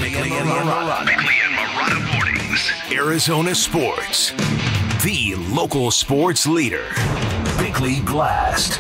Bickley and Marana Mornings. Arizona Sports. The local sports leader. Bickley Blast.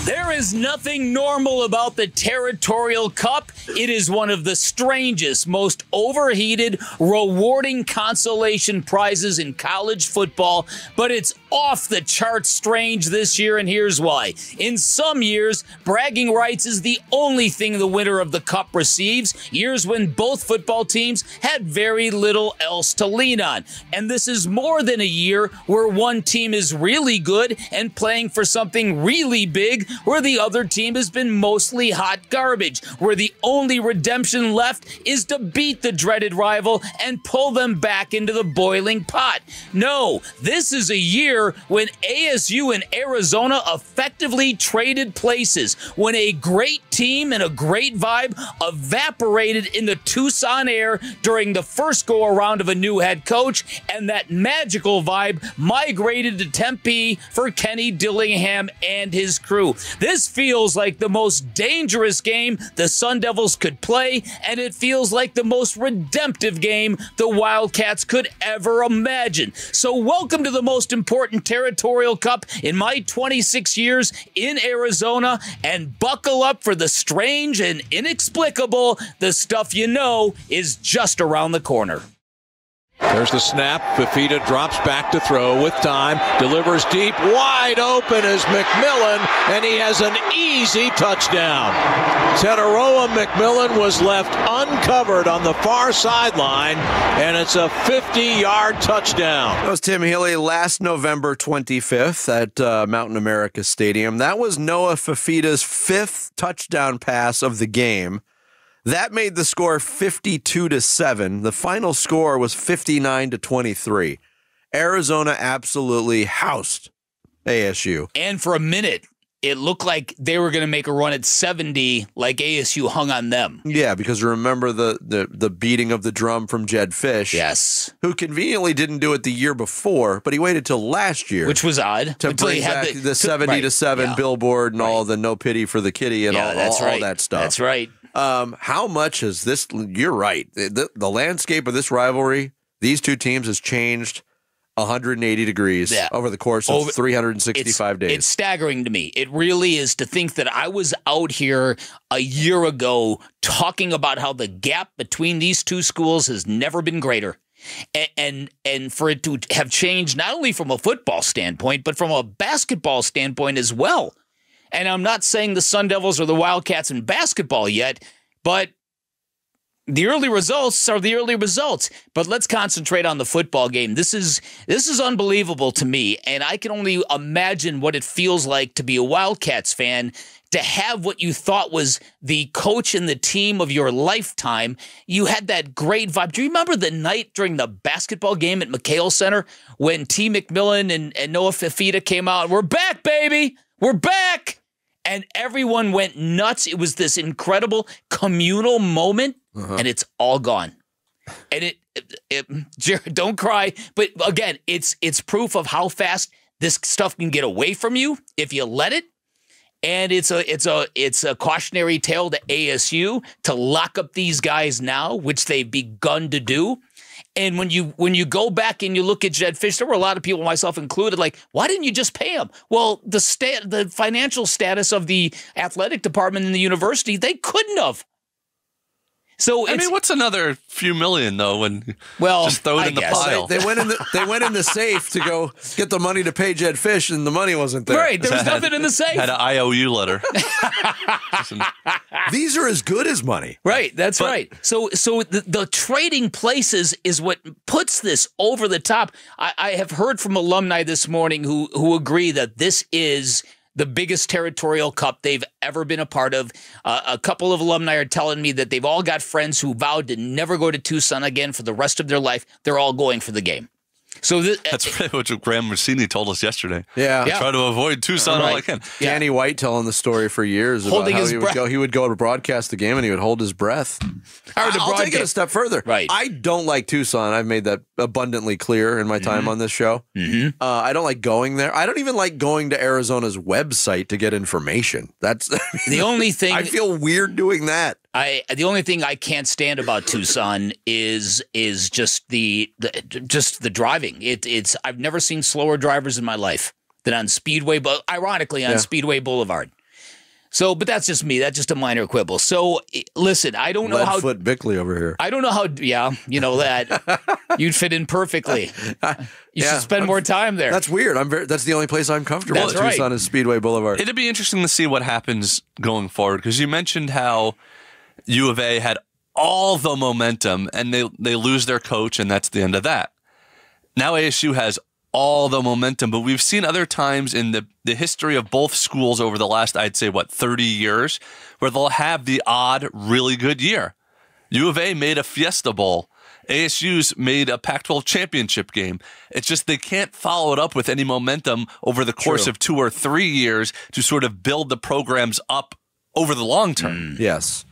There is nothing normal about the Territorial Cup. It is one of the strangest, most overheated, rewarding consolation prizes in college football, but it's off the charts strange this year, and here's why. In some years, bragging rights is the only thing the winner of the Cup receives, years when both football teams had very little else to lean on. And this is more than a year where one team is really good and playing for something really big, where the other team has been mostly hot garbage, where the only redemption left is to beat the dreaded rival and pull them back into the boiling pot. No, this is a year when ASU and Arizona effectively traded places, when a great team and a great vibe evaporated in the Tucson air during the first go-around of a new head coach, and that magical vibe migrated to Tempe for Kenny Dillingham and his crew. This feels like the most dangerous game the Sun Devils could play, and it feels like the most redemptive game the Wildcats could ever imagine. So welcome to the most important Territorial Cup in my 26 years in Arizona, and buckle up for the strange and inexplicable. The stuff you know is just around the corner. There's the snap. Fifita drops back to throw with time. Delivers deep. Wide open is McMillan, and he has an easy touchdown. Teteroa McMillan was left uncovered on the far sideline, and it's a 50-yard touchdown. That was Tim Healy last November 25th at Mountain America Stadium. That was Noah Fifita's fifth touchdown pass of the game. That made the score 52-7. The final score was 59-23. Arizona absolutely housed ASU. And for a minute, it looked like they were going to make a run at 70, like ASU hung on them. Yeah, because remember the beating of the drum from Jed Fish. Yes. Who conveniently didn't do it the year before, but he waited till last year. Which was odd. To bring back the 70-7 billboard and all the no pity for the kitty and all that stuff. That's right. How much has this, you're right, the landscape of this rivalry, these two teams has changed 180 degrees over the course of 365 days. It's staggering to me. It really is, to think that I was out here a year ago talking about how the gap between these two schools has never been greater. And for it to have changed not only from a football standpoint, but from a basketball standpoint as well. And I'm not saying the Sun Devils or the Wildcats in basketball yet, but the early results are the early results. But let's concentrate on the football game. This is unbelievable to me, and I can only imagine what it feels like to be a Wildcats fan, to have what you thought was the coach and the team of your lifetime. You had that great vibe. Do you remember the night during the basketball game at McHale Center when T. McMillan and Noah Fifita came out? We're back, baby! We're back! And everyone went nuts. It was this incredible communal moment, and it's all gone. And Jared, don't cry. But again, it's proof of how fast this stuff can get away from you if you let it. And it's a cautionary tale to ASU to lock up these guys now, which they've begun to do. And when you go back and you look at Jed Fish, there were a lot of people, myself included, like, why didn't you just pay him? Well, the financial status of the athletic department in the university, they couldn't have. So I mean, what's another few million though? Just throw it in the pile. They went in the safe to go get the money to pay Jed Fish, and the money wasn't there. Right, there was nothing in the safe. Had an IOU letter. These are as good as money. Right, that's right. So the trading places is what puts this over the top. I have heard from alumni this morning who agree that this is the biggest Territorial Cup they've ever been a part of. A couple of alumni are telling me that they've all got friends who vowed to never go to Tucson again for the rest of their life. They're all going for the game. So that's pretty much what Graham Rossini told us yesterday. Yeah. I try to avoid Tucson all I can. Danny White telling the story for years about how he would go to broadcast the game and he would hold his breath. I'll take it a step further. Right. I don't like Tucson. I've made that abundantly clear in my time on this show. I don't like going there. I don't even like going to Arizona's website to get information. That's the only thing. I feel weird doing that. The only thing I can't stand about Tucson is just the driving. I've never seen slower drivers in my life than on Speedway, but ironically on Speedway Boulevard. So, but that's just me. That's just a minor quibble. So, listen, I don't know how Leadfoot Bickley over here. I don't know how. Yeah, you know that you'd fit in perfectly. You should spend more time there. That's weird. That's the only place I'm comfortable. That's right. Tucson is Speedway Boulevard. It'd be interesting to see what happens going forward, because you mentioned how U of A had all the momentum and they lose their coach, and that's the end of that. Now ASU has all the momentum, but we've seen other times in the history of both schools over the last, I'd say, 30 years, where they'll have the odd, really good year. U of A made a Fiesta Bowl. ASU's made a Pac-12 championship game. It's just they can't follow it up with any momentum over the course of 2 or 3 years to sort of build the programs up over the long term. Yes.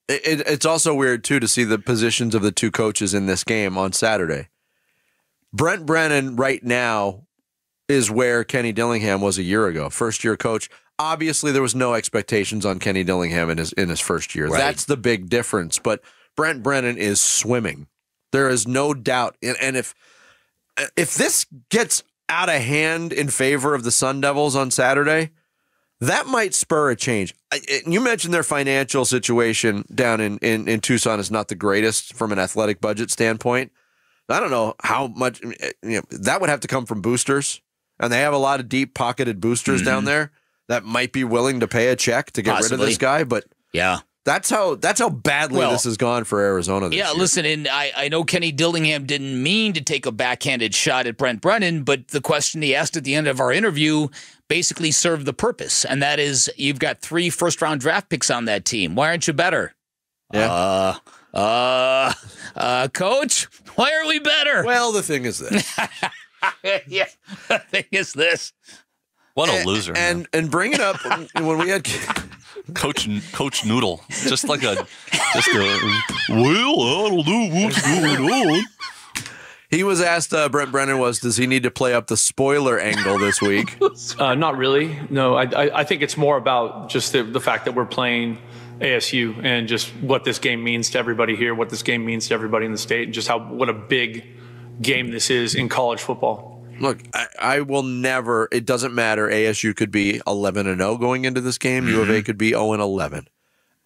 It's also weird, too, to see the positions of the two coaches in this game on Saturday. Brent Brennan right now is where Kenny Dillingham was a year ago. First-year coach. Obviously, there was no expectations on Kenny Dillingham in his first year. Right. That's the big difference. But Brent Brennan is swimming. There is no doubt. And if this gets out of hand in favor of the Sun Devils on Saturday, that might spur a change. You mentioned their financial situation down in Tucson is not the greatest from an athletic budget standpoint. I don't know how much that would have to come from boosters, and they have a lot of deep-pocketed boosters down there that might be willing to pay a check to get rid of this guy. But yeah, that's how badly this has gone for Arizona this year. Listen, and I know Kenny Dillingham didn't mean to take a backhanded shot at Brent Brennan, but the question he asked at the end of our interview basically served the purpose, and that is, you've got 3 first-round draft picks on that team. Why aren't you better? Yeah. Coach, why are we better? Well, the thing is this. The thing is this. What a loser. And bring it up when we had Coach Noodle. Just a well, I don't know what's going on. He was asked, Brent Brennan does he need to play up the spoiler angle this week? Not really. No, I think it's more about just the fact that we're playing ASU and just what this game means to everybody here, what this game means to everybody in the state, and just what a big game this is in college football. Look, I will never, it doesn't matter. ASU could be 11-0 going into this game. U of A could be 0-11.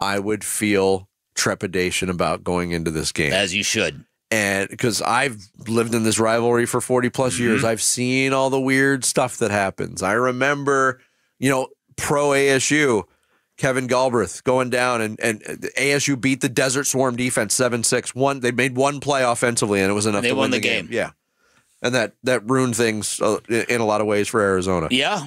I would feel trepidation about going into this game. As you should. And because I've lived in this rivalry for 40 plus years, I've seen all the weird stuff that happens. I remember, pro ASU, Kevin Galbraith going down and ASU beat the Desert Swarm defense 7-6. They made one play offensively and it was enough to win the game. Yeah. And that ruined things in a lot of ways for Arizona. Yeah.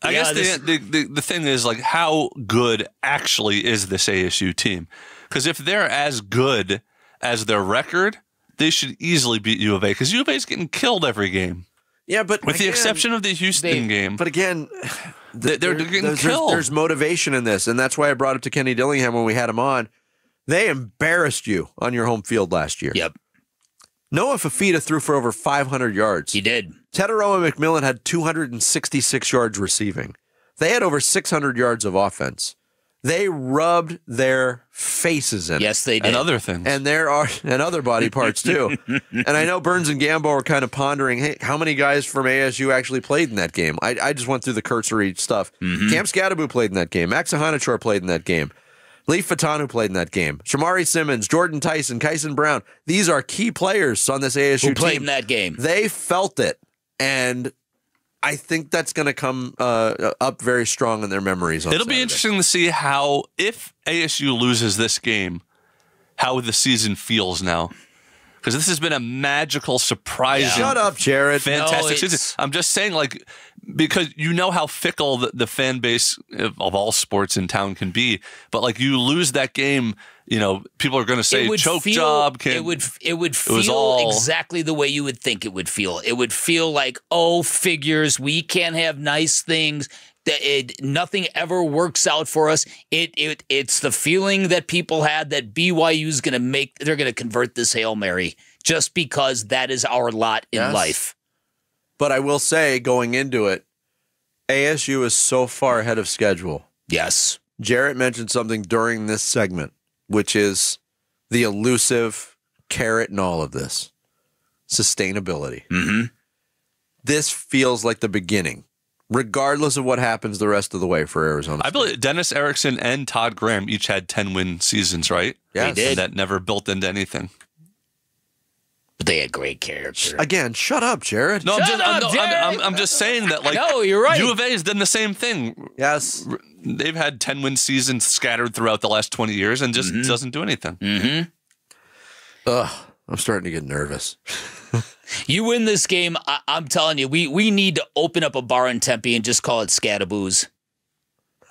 I guess the thing is, like, how good actually is this ASU team? Because if they're as good as their record, they should easily beat U of A, because U of A is getting killed every game. Yeah, but with the exception of the Houston game. But again, they're getting killed. There's motivation in this, and that's why I brought it to Kenny Dillingham when we had him on. They embarrassed you on your home field last year. Yep. Noah Fifita threw for over 500 yards. He did. Teteroa McMillan had 266 yards receiving. They had over 600 yards of offense. They rubbed their faces in. Yes, they did. And other things. And other body parts too. And I know Burns and Gambo are kind of pondering, hey, how many guys from ASU actually played in that game? I just went through the cursory stuff. Cam Scadaboo played in that game. Max Ahanachor played in that game. Leif Fatanu played in that game. Shamari Simmons, Jordan Tyson, Kyson Brown. These are key players on this ASU team. Who played in that game. They felt it. And I think that's going to come up very strong in their memories. It'll be interesting to see how, if ASU loses this game, how the season feels now. Because this has been a magical, surprising, shut up, Jared. Fantastic season. I'm just saying, like, because you know how fickle the fan base of all sports in town can be. But, like, you lose that game, people are going to say choke job. It would feel exactly the way you would think it would feel. It would feel like, figures, we can't have nice things. Nothing ever works out for us. It's the feeling that people had that BYU's they're going to convert this Hail Mary just because that is our lot in life. But I will say, going into it, ASU is so far ahead of schedule. Yes. Jarrett mentioned something during this segment, which is the elusive carrot in all of this. Sustainability. Mm-hmm. This feels like the beginning, regardless of what happens the rest of the way for Arizona State. I believe Dennis Erickson and Todd Graham each had 10-win seasons, right? Yes. They did. And that never built into anything. But they had great character. Again, shut up, Jared. No, Shut up, Jared. I'm just saying that, like, No, you're right. U of A has done the same thing. Yes. They've had 10-win seasons scattered throughout the last 20 years and just doesn't do anything. Mm-hmm. Ugh, I'm starting to get nervous. You win this game, I'm telling you, we need to open up a bar in Tempe and just call it Scadabooze.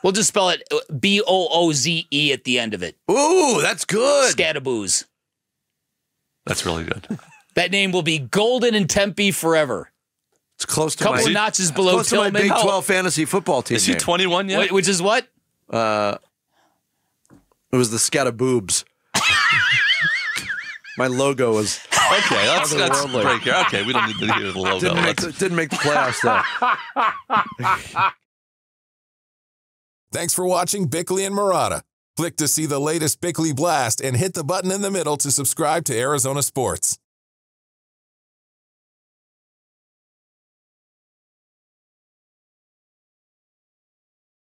We'll just spell it Booze at the end of it. Ooh, that's good. Scadabooze. That's really good. That name will be golden in Tempe forever. It's close to Couple my, of notches below close to my Tillman. Big 12 fantasy football team. Is he name. 21 yet? Which is what? It was the Scadaboobs. My logo was Okay, let's Otherworldly. break here. Okay, we don't need to hear the logo. didn't make the playoffs though. Thanks for watching Bickley and Marotta. Click to see the latest Bickley Blast and hit the button in the middle to subscribe to Arizona Sports.